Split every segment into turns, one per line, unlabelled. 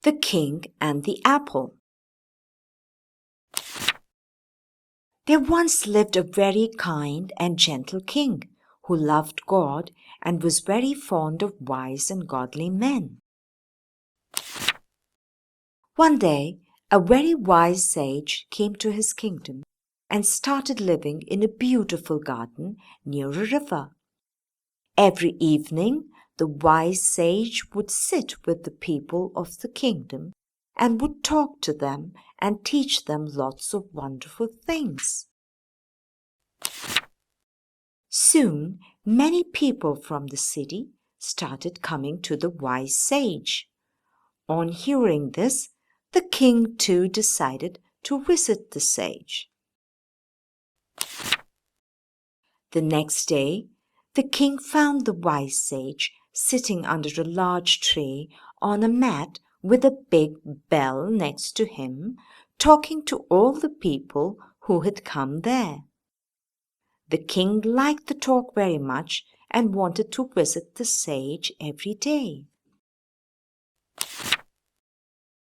The King and the Apple. There once lived a very kind and gentle king who loved God and was very fond of wise and godly men. One day, a very wise sage came to his kingdom and started living in a beautiful garden near a river. Every evening, the wise sage would sit with the people of the kingdom and would talk to them and teach them lots of wonderful things. Soon, many people from the city started coming to the wise sage. On hearing this, the king too decided to visit the sage. The next day, the king found the wise sage sitting under a large tree on a mat with a big bell next to him, talking to all the people who had come there. The king liked the talk very much and wanted to visit the sage every day.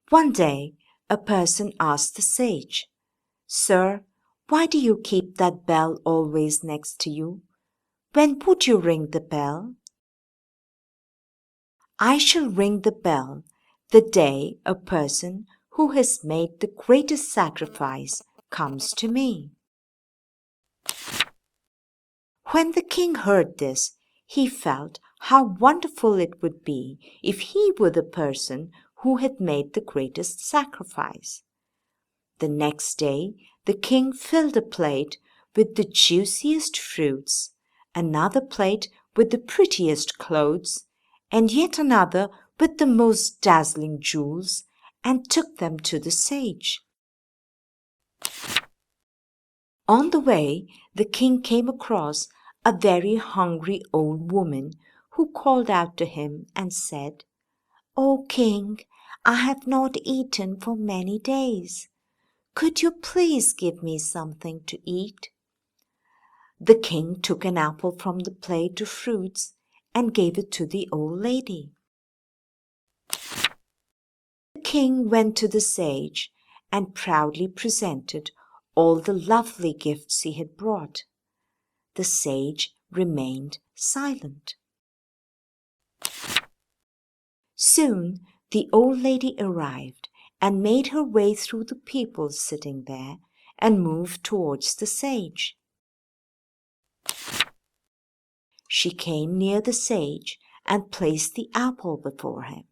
One day, a person asked the sage, "Sir, why do you keep that bell always next to you? When would you ring the bell?" "I shall ring the bell the day a person who has made the greatest sacrifice comes to me." When the king heard this, he felt how wonderful it would be if he were the person who had made the greatest sacrifice. The next day, the king filled a plate with the juiciest fruits, another plate with the prettiest clothes, and yet another with the most dazzling jewels, and took them to the sage. On the way, the king came across a very hungry old woman who called out to him and said, "O king, I have not eaten for many days. Could you please give me something to eat?" The king took an apple from the plate of fruits and gave it to the old lady. The king went to the sage and proudly presented all the lovely gifts he had brought. The sage remained silent. Soon the old lady arrived and made her way through the people sitting there and moved towards the sage. She came near the sage and placed the apple before him.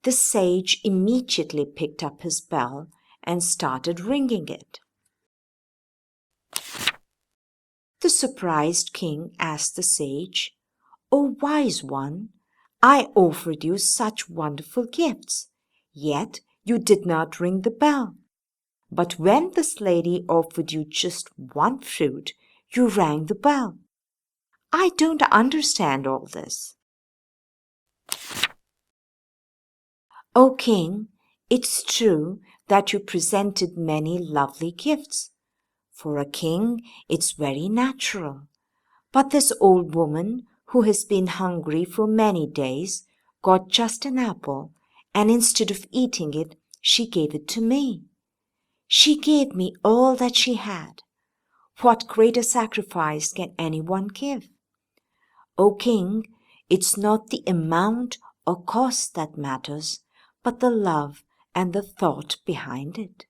The sage immediately picked up his bell and started ringing it. The surprised king asked the sage, "O wise one, I offered you such wonderful gifts, yet you did not ring the bell. But when this lady offered you just one fruit, you rang the bell. I don't understand all this." "O king, it's true that you presented many lovely gifts. For a king, it's very natural. But this old woman, who has been hungry for many days, got just an apple, and instead of eating it, she gave it to me. She gave me all that she had. What greater sacrifice can anyone give? O king, it's not the amount or cost that matters, but the love and the thought behind it."